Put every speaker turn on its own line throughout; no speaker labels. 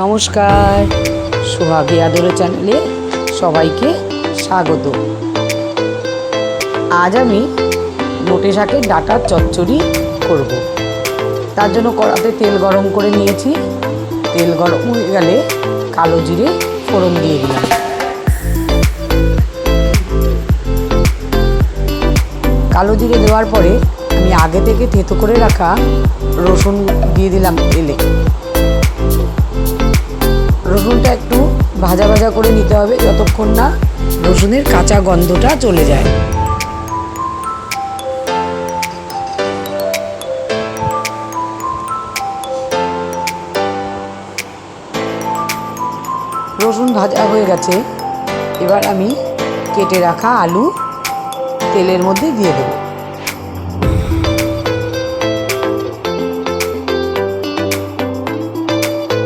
নমস্কার, সোহাগী আদরে চ্যানেলে সবাইকে স্বাগত। আজ আমি নোটে শাকের ডাঁটার চচ্চড়ি করব। তার জন্য কড়াতে তেল গরম করে নিয়েছি। তেল গরম হয়ে গেলে কালো জিরে ফোড়ন দিয়ে দিলাম। কালো জিরে দেওয়ার পরে আমি আগে থেকে থেতো করে রাখা রসুন দিয়ে দিলাম তেলে। রসুনটা একটু ভাজা ভাজা করে নিতে হবে যতক্ষণ না রসুনের কাঁচা গন্ধটা চলে যায়। রসুন ভাজা হয়ে গেছে, এবার আমি কেটে রাখা আলু তেলের মধ্যে দিয়ে দেব।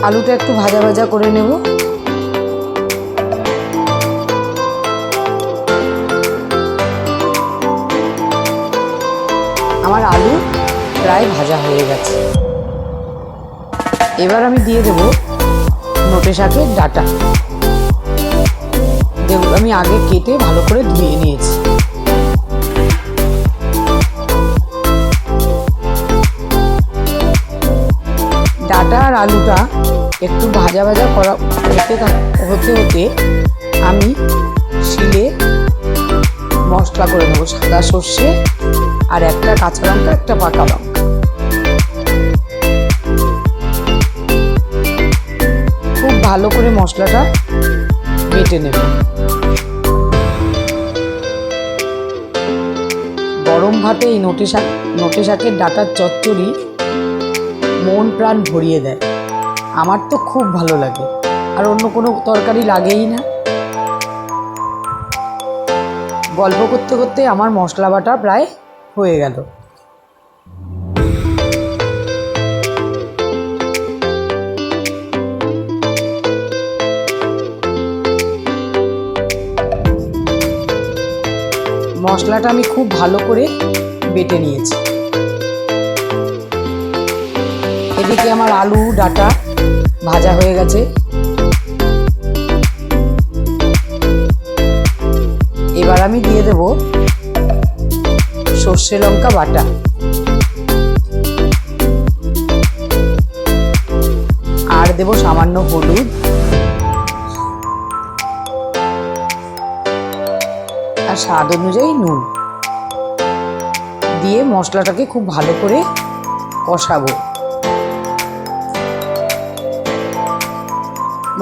আলুটা একটু ভাজা ভাজা করে নেব। আমার আলু প্রায় ভাজা হয়ে গেছে। এবার আমি দিয়ে দেব নোটে শাকের ডাঁটা। আমি আগে কেটে ভালো করে ধুয়ে নিয়েছি। ডাঁটা আর আলুটা একটু ভাজা ভাজা করা হতে হতে আমি শিলে মশলা করে নেবো। সাদা সর্ষে আর একটা কাঁচা লঙ্কা, একটা পাকা লঙ্কা। খুব ভালো করে মশলাটা বেটে নেব। গরম ভাতে এই নোটে শাকের ডাঁটার চচ্চড়ি মন প্রাণ ভরিয়ে দেয়। আমার তো খুব ভালো লাগে, আর অন্য কোনো তরকারি লাগেই না। গল্প করতে করতে আমার মশলা বাটা প্রায় হয়ে গেল। মশলাটা আমি খুব ভালো করে বেটে নিয়েছি। এদিকে আমার আলু ডাঁটা ভাজা হয়ে গেছে। এবার আমি দিয়ে দেব সর্ষে লঙ্কা বাটা, আর দেব সামান্য হলুদ, আর স্বাদ অনুযায়ী নুন দিয়ে মশলাটাকে খুব ভালো করে কষাবো।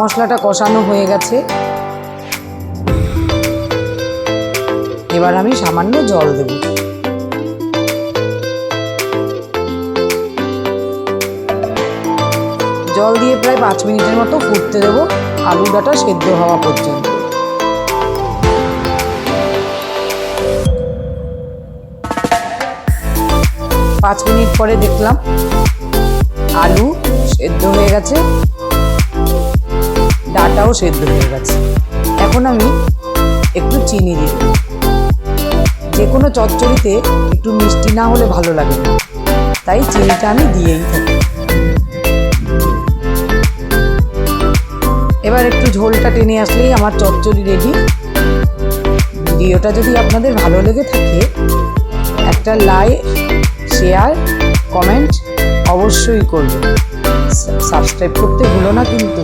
মশলাটা কষানো হয়ে গেছে। এবার আমি সামান্য জল দেব। জল দিয়ে প্রায় 5 মিনিটের মতো ফুটতে দেব, আলু ডাঁটা সেদ্ধ হওয়া পর্যন্ত। পাঁচ মিনিট পরে দেখলাম আলু সেদ্ধ হয়ে গেছে, ডাঁটাও সেদ্ধ হয়ে গেছে। এখন আমি একটু চিনি দিয়ে দেব। যে কোনো চচ্চড়িতে একটু মিষ্টি না হলে ভালো লাগে না, তাই চিনিটা আমি দিয়েই থাকি। এবার একটু ঝোলটা টেনে আসলেই আমার চচ্চড়ি রেডি। ভিডিওটা যদি আপনাদের ভালো লেগে থাকে একটা লাইক, শেয়ার, কমেন্ট অবশ্যই করবেন। সাবস্ক্রাইব করতে ভুলো না কিন্তু।